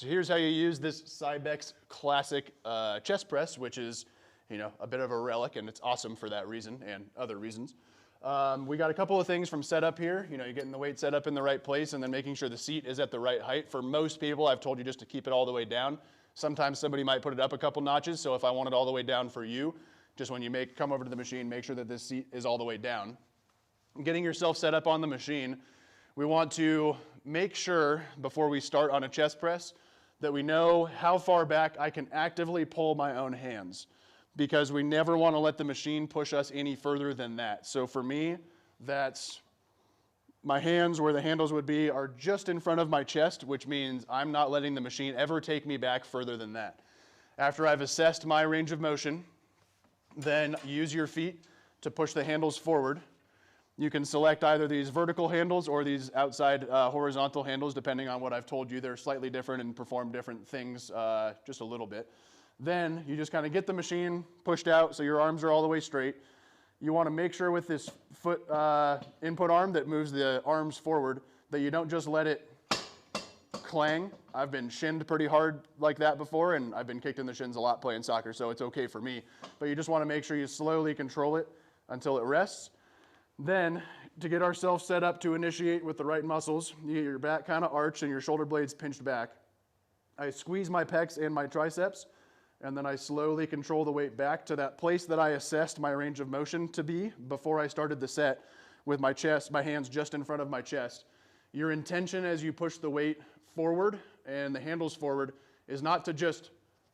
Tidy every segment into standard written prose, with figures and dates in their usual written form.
So here's how you use this Cybex classic chest press, which is, a bit of a relic, and it's awesome for that reason and other reasons. We got a couple of things from setup here. You're getting the weight set up in the right place and then making sure the seat is at the right height. For most people, I've told you just to keep it all the way down. Sometimes somebody might put it up a couple notches, so if I want it all the way down for you, just when you come over to the machine, make sure that this seat is all the way down. Getting yourself set up on the machine, we want to make sure before we start on a chest press that we know how far back I can actively pull my own hands, because we never want to let the machine push us any further than that. So for me, that's my hands where the handles would be are just in front of my chest, which means I'm not letting the machine ever take me back further than that. After I've assessed my range of motion, then use your feet to push the handles forward. You can select either these vertical handles or these outside horizontal handles, depending on what I've told you. They're slightly different and perform different things just a little bit. Then you just kind of get the machine pushed out so your arms are all the way straight. You want to make sure with this foot input arm that moves the arms forward that you don't just let it clang. I've been shinned pretty hard like that before, and I've been kicked in the shins a lot playing soccer, so it's okay for me. But you just want to make sure you slowly control it until it rests. Then, to get ourselves set up to initiate with the right muscles, you get your back kind of arched and your shoulder blades pinched back. I squeeze my pecs and my triceps, and then I slowly control the weight back to that place that I assessed my range of motion to be before I started the set with my hands just in front of my chest. Your intention as you push the weight forward and the handles forward is not to just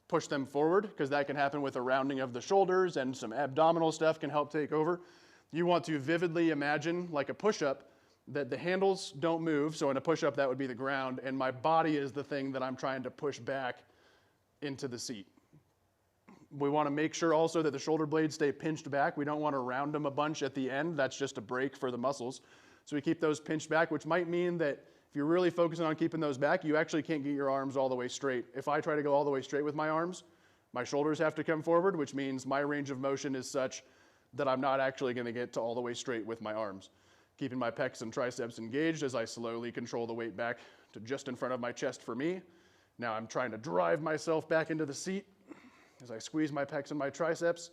push them forward, because that can happen with a rounding of the shoulders and some abdominal stuff can help take over. You want to vividly imagine, like a push-up, that the handles don't move. So in a push-up, that would be the ground, and my body is the thing that I'm trying to push back into the seat. We want to make sure also that the shoulder blades stay pinched back. We don't want to round them a bunch at the end. That's just a break for the muscles. So we keep those pinched back, which might mean that if you're really focusing on keeping those back, you actually can't get your arms all the way straight. If I try to go all the way straight with my arms, my shoulders have to come forward, which means my range of motion is such that I'm not actually going to get to all the way straight with my arms. Keeping my pecs and triceps engaged as I slowly control the weight back to just in front of my chest for me. Now I'm trying to drive myself back into the seat as I squeeze my pecs and my triceps.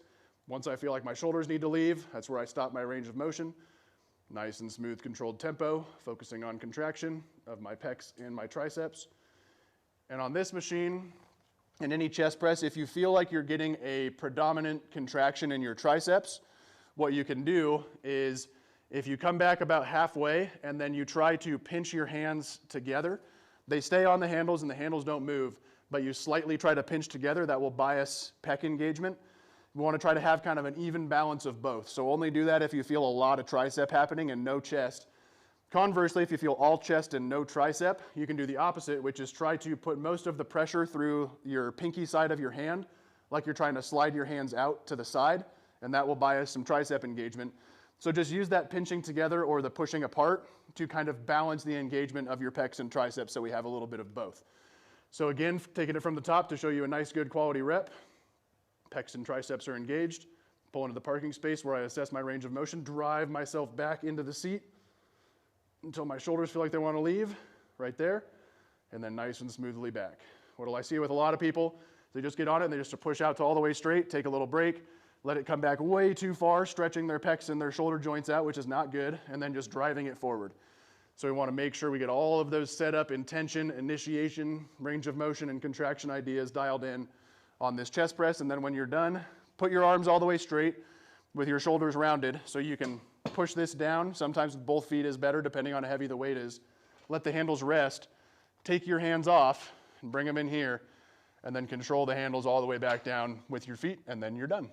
Once I feel like my shoulders need to leave, that's where I stop my range of motion. Nice and smooth controlled tempo, focusing on contraction of my pecs and my triceps. And on this machine, in any chest press, if you feel like you're getting a predominant contraction in your triceps, what you can do is if you come back about halfway and then you try to pinch your hands together, they stay on the handles and the handles don't move, but you slightly try to pinch together, that will bias pec engagement. We want to try to have kind of an even balance of both. So only do that if you feel a lot of tricep happening and no chest. Conversely, if you feel all chest and no tricep, you can do the opposite, which is try to put most of the pressure through your pinky side of your hand, like you're trying to slide your hands out to the side, and that will bias some tricep engagement. So just use that pinching together or the pushing apart to kind of balance the engagement of your pecs and triceps so we have a little bit of both. So again, taking it from the top to show you a nice good quality rep. Pecs and triceps are engaged. Pull into the parking space where I assess my range of motion, drive myself back into the seat until my shoulders feel like they want to leave, right there, and then nice and smoothly back. What do I see with a lot of people? They just get on it and they just push out to all the way straight, take a little break, let it come back way too far, stretching their pecs and their shoulder joints out, which is not good, and then just driving it forward. So we want to make sure we get all of those set up, intention, initiation, range of motion, and contraction ideas dialed in on this chest press. And then when you're done, put your arms all the way straight with your shoulders rounded so you can push this down. Sometimes with both feet is better depending on how heavy the weight is. Let the handles rest. Take your hands off and bring them in here, and then control the handles all the way back down with your feet, and then you're done.